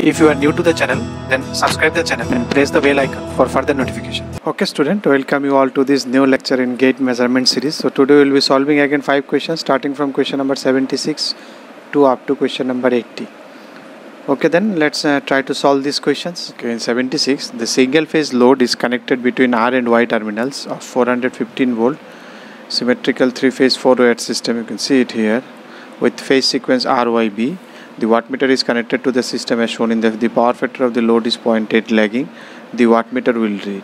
If you are new to the channel, then subscribe the channel and press the bell icon for further notification. Okay student, welcome you all to this new lecture in gate measurement series. So today we will be solving again 5 questions starting from question number 76 to up to question number 80. Okay, then let's try to solve these questions. Okay, in 76, the single phase load is connected between R and Y terminals of 415 volt symmetrical 3-phase 4-wire system. You can see it here with phase sequence RYB. The wattmeter is connected to the system as shown in the power factor of the load is 0.8 lagging. The wattmeter will read.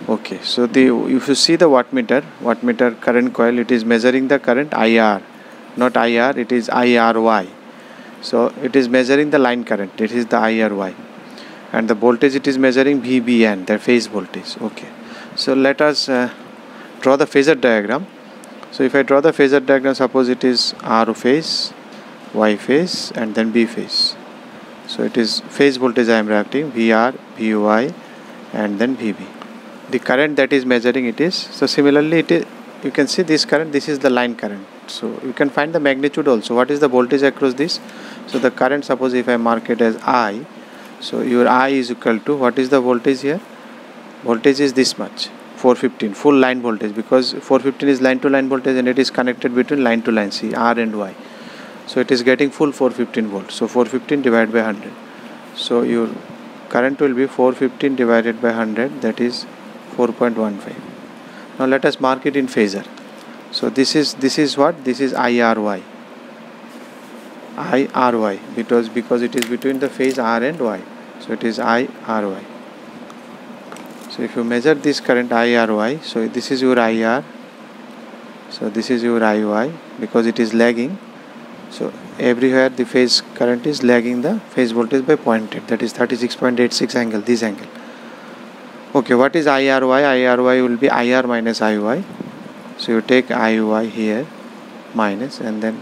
Okay, so if you see the wattmeter current coil, it is measuring the current IR, not IR, it is IRY. So it is measuring the line current, it is the IRY, and the voltage it is measuring VBN, the phase voltage. Okay, so let us draw the phasor diagram. So if I draw the phasor diagram, suppose it is R phase, Y phase and then B phase. So it is phase voltage I am writing VR, VY and then VB. The current that is measuring it is, so similarly it is, you can see this current, this is the line current. So you can find the magnitude also. What is the voltage across this? So the current, suppose if I mark it as I, so your I is equal to, what is the voltage here? Voltage is this much, 415, full line voltage, because 415 is line to line voltage and it is connected between line to line, see R and Y. So it is getting full 415 volts. So 415 divided by 100. So your current will be 415 divided by 100, that is 4.15. Now let us mark it in phasor. So this is what? This is IRY. IRY, because it is between the phase R and Y. So it is IRY. So if you measure this current IRY, so this is your IR. So this is your IY, because it is lagging. So everywhere the phase current is lagging the phase voltage by 0.8, that is 36.86 angle, this angle. Okay, what is IRY? IRY will be IR minus IY. So you take IY here minus, and then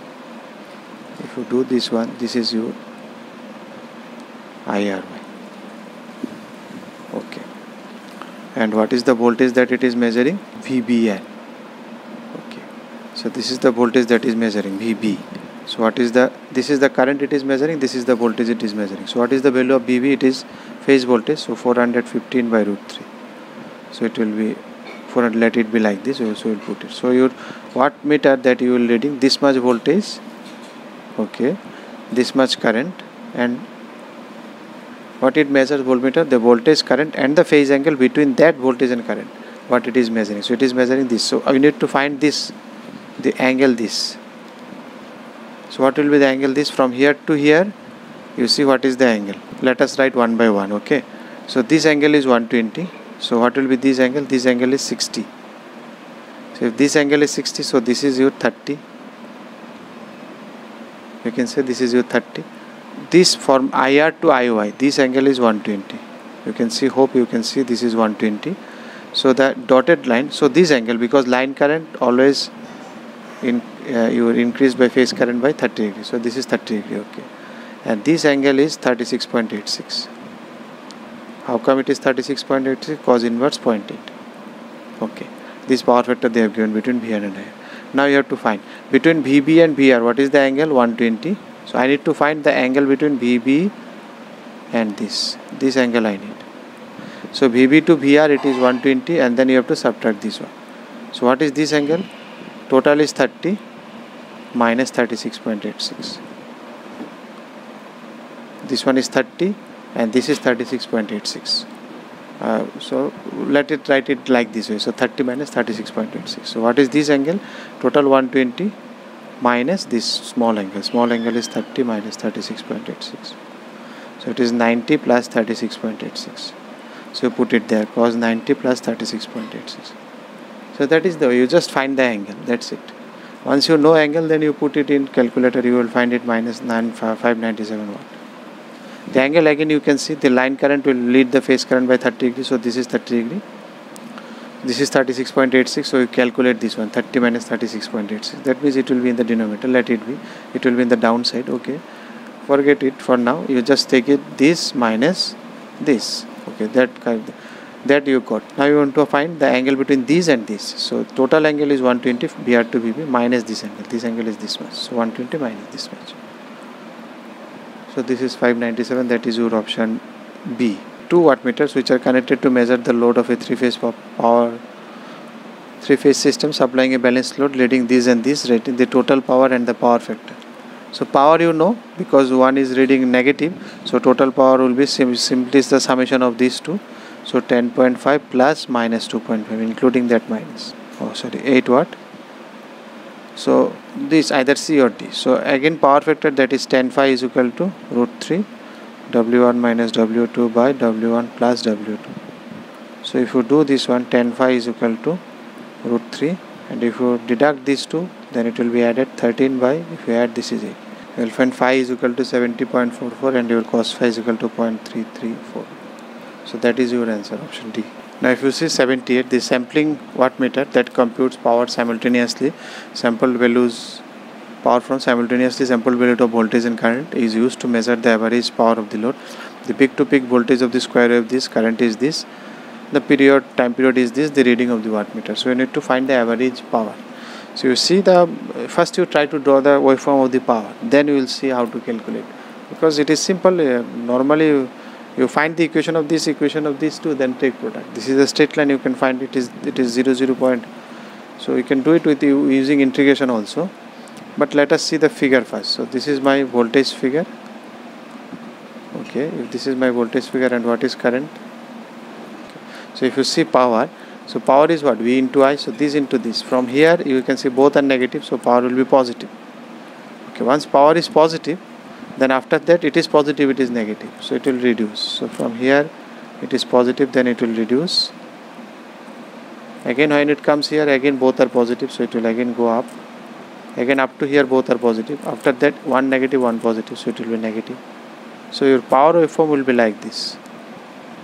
if you do this one, this is your IRY. Okay, and what is the voltage that it is measuring? VBN. Okay, so this is the voltage that is measuring, VB. So what is this is the current it is measuring, this is the voltage it is measuring. So what is the value of VB? It is phase voltage, so 415 by root 3. So it will be 400, let it be like this, so you will put it. So your wattmeter that you will reading this much voltage, okay, this much current, and what it measures voltmeter? The voltage, current and the phase angle between that voltage and current, what it is measuring. So it is measuring this. So you need to find this, the angle this. So what will be the angle this? From here to here, you see what is the angle. Let us write one by one. Okay, so this angle is 120. So what will be this angle? This angle is 60. So if this angle is 60, so this is your 30. You can say this is your 30. This from IR to IY, this angle is 120. You can see, hope you can see, this is 120. So the dotted line, so this angle, because line current always you increase by phase current by 30 degrees. So this is 30 degree. Okay, and this angle is 36.86. How come it is 36.86? Cos inverse 0.8. Okay, this power factor they have given between VR and IR. Now you have to find between VB and VR, what is the angle? 120. So I need to find the angle between VB and this angle I need. So VB to VR it is 120, and then you have to subtract this one. So what is this angle? Total is 30 minus 36.86. This one is 30 and this is 36.86. So let it write it like this way. So 30 minus 36.86. So what is this angle? Total 120 minus this small angle. Small angle is 30 minus 36.86. So it is 90 plus 36.86. So you put it there, cos 90 plus 36.86. So that is the way, you just find the angle, that's it. Once you know angle, then you put it in calculator, you will find it minus 597 watt. The angle again you can see, the line current will lead the phase current by 30 degrees, so this is 30 degree. This is 36.86, so you calculate this one, 30 minus 36.86. That means it will be in the denominator, let it be. It will be in the downside, okay. Forget it for now, you just take it this minus this, okay, that you got. Now you want to find the angle between these and this. So total angle is 120 VR to VB minus this angle. This angle is this much. So 120 minus this much. So this is 597, that is your option B. Two wattmeters which are connected to measure the load of a three-phase system supplying a balanced load leading this and this, rating the total power and the power factor. So power you know, because one is reading negative, so total power will be simply the summation of these two. So 10.5 plus minus 2.5, including that minus, 8 watt. So this either C or D. So again power factor, that is tan phi is equal to root 3 W1 minus W2 by W1 plus W2. So if you do this one, tan phi is equal to root 3, and if you deduct these two, then it will be added 13 by, if you add this is 8. You will find phi is equal to 70.44 and your cos phi is equal to 0.334. So that is your answer, option D. Now if you see 78, the sampling wattmeter that computes power simultaneously, sampled values power from simultaneously sampled value of voltage and current is used to measure the average power of the load. The peak to peak voltage of the square wave, this current is this, the time period is this, the reading of the wattmeter. So you need to find the average power. So you see first you try to draw the waveform of the power, then you will see how to calculate, because it is simple. Normally you find the equation of this two, then take product. This is a straight line, you can find it is 0 point. So you can do it with using integration also, but let us see the figure first. So this is my voltage figure. Okay, if this is my voltage figure, and what is current? So if you see power, so power is what? V into I, so this into this. From here you can see both are negative, so power will be positive. Okay, once power is positive, then after that it is positive, it is negative, so it will reduce. So from here it is positive, then it will reduce. Again when it comes here, again both are positive, so it will again go up. Again up to here both are positive. After that one negative, one positive, so it will be negative. So your power waveform will be like this,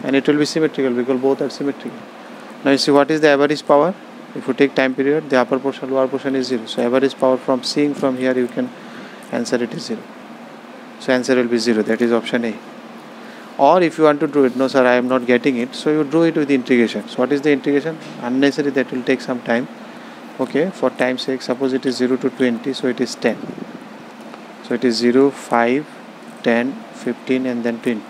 and it will be symmetrical because both are symmetrical. Now you see what is the average power. If you take time period, the upper portion, lower portion is 0. So average power from seeing from here, you can answer it is 0. So answer will be 0, that is option A. Or if you want to do it, no sir I am not getting it, so you do it with integration. So what is the integration? Unnecessary, that will take some time. Okay, for time's sake, suppose it is 0 to 20, so it is 10. So it is 0, 5, 10, 15 and then 20.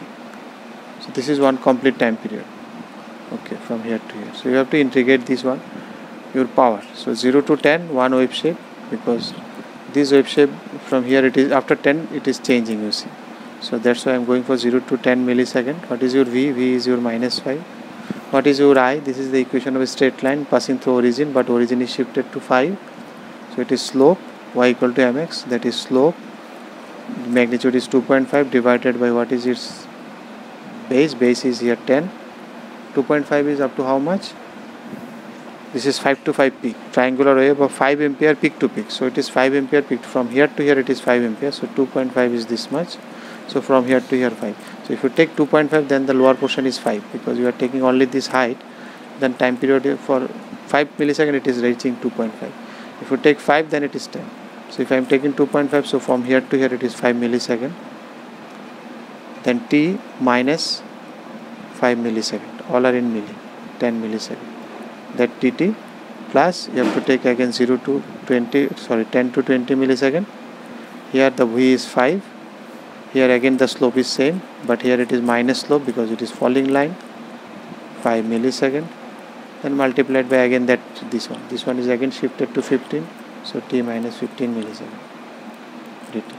So this is one complete time period. Okay, from here to here. So you have to integrate this one, your power. So 0 to 10, one wave shape, because this wave shape from here it is after 10 it is changing, you see. So that's why I am going for 0 to 10 millisecond. What is your V? V is your minus 5. What is your I? This is the equation of a straight line passing through origin, but origin is shifted to 5. So it is slope, y equal to mx, that is slope. The magnitude is 2.5 divided by what is its base? Base is here 10. 2.5 is up to how much? This is 5 to 5 peak. Triangular wave of 5 ampere peak to peak. So it is 5 ampere peak. From here to here it is 5 ampere. So 2.5 is this much. So from here to here 5. So if you take 2.5, then the lower portion is 5, because you are taking only this height. Then time period for 5 millisecond it is reaching 2.5. If you take 5, then it is 10. So if I am taking 2.5, so from here to here it is 5 millisecond. Then T minus 5 millisecond. All are in milli, 10 millisecond. That TT plus you have to take again 10 to 20 millisecond. Here the V is 5. Here again the slope is same, but here it is minus slope because it is falling line. 5 millisecond. Then multiplied by again that this one is again shifted to 15. So T minus 15 millisecond. DT.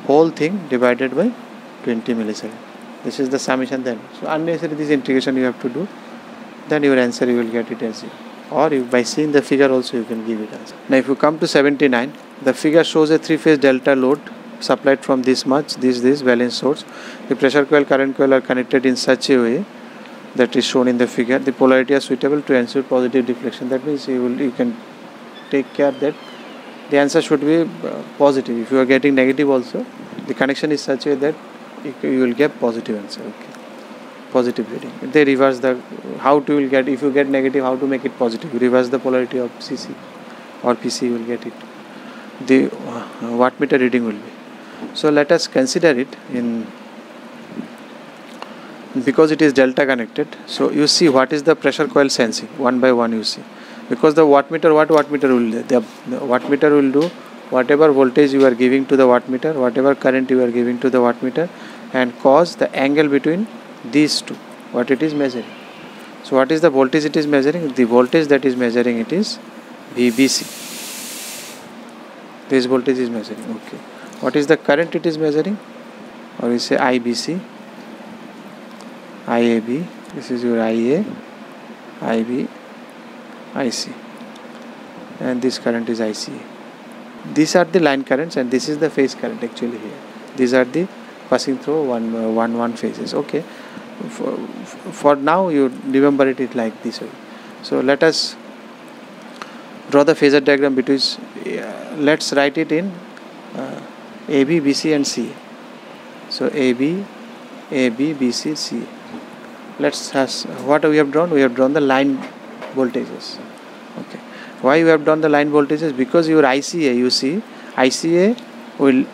Whole thing divided by 20 millisecond. This is the summation then. So unnecessary this integration you have to do. Then your answer you will get it as 0. Or by seeing the figure also you can give it as. Now if you come to 79, the figure shows a 3-phase delta load supplied from this much, this valence source. The pressure coil, current coil are connected in such a way that is shown in the figure. The polarity are suitable to ensure positive deflection. That means you can take care that the answer should be positive. If you are getting negative also, the connection is such a way that you will get positive answer. Okay, positive reading. If they reverse how to will get, if you get negative, how to make it positive? You reverse the polarity of CC or PC, you will get it. The wattmeter reading will be. So let us consider it in, because it is delta connected. So you see what is the pressure coil sensing one by one, you see, because the wattmeter, what wattmeter will do? The wattmeter will do whatever voltage you are giving to the wattmeter, whatever current you are giving to the wattmeter, and cos the angle between these two, what it is measuring. So what is the voltage it is measuring? The voltage that is measuring it is VBC. This voltage is measuring. Okay. What is the current it is measuring? Or we say IBC, IAB. This is your IA, IB, IC, and this current is ICA. These are the line currents, and this is the phase current actually here. These are the passing through one phases. Okay. For now, you remember it like this way. So let us draw the phasor diagram between. Let's write it in AB, BC, and CA. So AB, BC, CA. Let's has what we have drawn. We have drawn the line voltages. Okay. Why we have drawn the line voltages? Because your ICA, you see, ICA will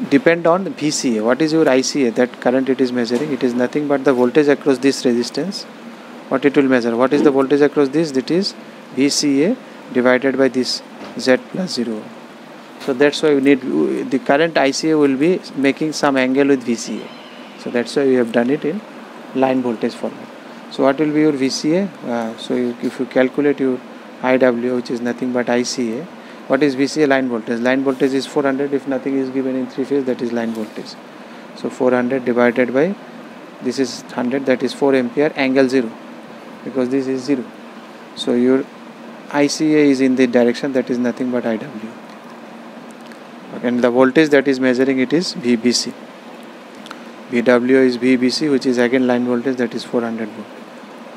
depend on VCA. What is your ICA? That current it is measuring. It is nothing but the voltage across this resistance. What it will measure? What is the voltage across this? That is VCA divided by this Z plus 0. So that's why we need the current ICA will be making some angle with VCA. So that's why we have done it in line voltage format. So what will be your VCA? If you calculate your IW, which is nothing but ICA, what is VCA? Line voltage. Line voltage is 400. If nothing is given in three phase, that is line voltage. So 400 divided by this is 100, that is 4 ampere, angle 0, because this is 0. So your ICA is in the direction, that is nothing but IW. And the voltage that is measuring it is VBC. VW is VBC, which is again line voltage, that is 400 volt.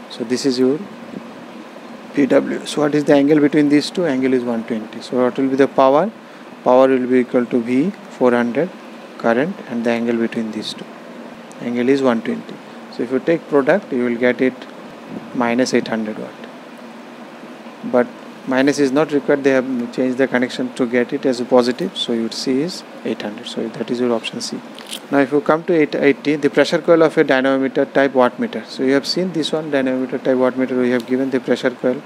So this is your VW. So what is the angle between these two? Angle is 120. So what will be the power? Power will be equal to V 400 current, and the angle between these two, angle is 120. So if you take product, you will get it minus 800 watt. But minus is not required. They have changed the connection to get it as a positive. So you would see is 800. So that is your option C. Now if you come to 880, the pressure coil of a dynamometer type wattmeter. So you have seen this one, dynamometer type wattmeter. We have given the pressure coil,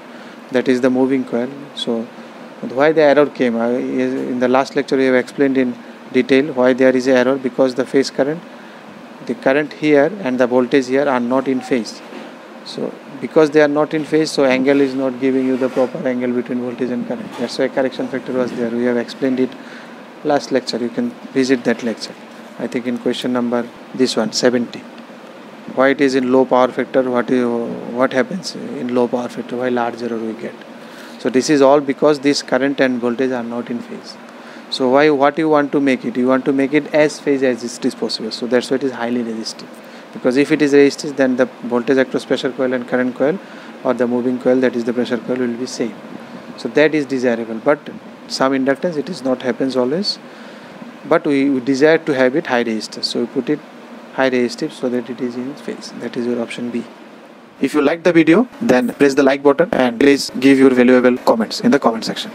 that is the moving coil. So why the error came? In the last lecture we have explained in detail why there is an error, because the phase current, the current here and the voltage here are not in phase. So because they are not in phase, so angle is not giving you the proper angle between voltage and current. That's why correction factor was there. We have explained it last lecture. You can visit that lecture. I think in question number this one 70. Why it is in low power factor? What happens in low power factor? Why large error we get? So this is all because this current and voltage are not in phase. So what you want to make it? You want to make it as phase as it is possible. So that's why it is highly resistive. Because if it is resistive, then the voltage across pressure coil and current coil, or the moving coil, that is the pressure coil, will be same. So that is desirable. But some inductance it is not happens always. But we desire to have it high resistance. So we put it high resistive so that it is in phase. That is your option B. If you like the video, then press the like button and please give your valuable comments in the comment section.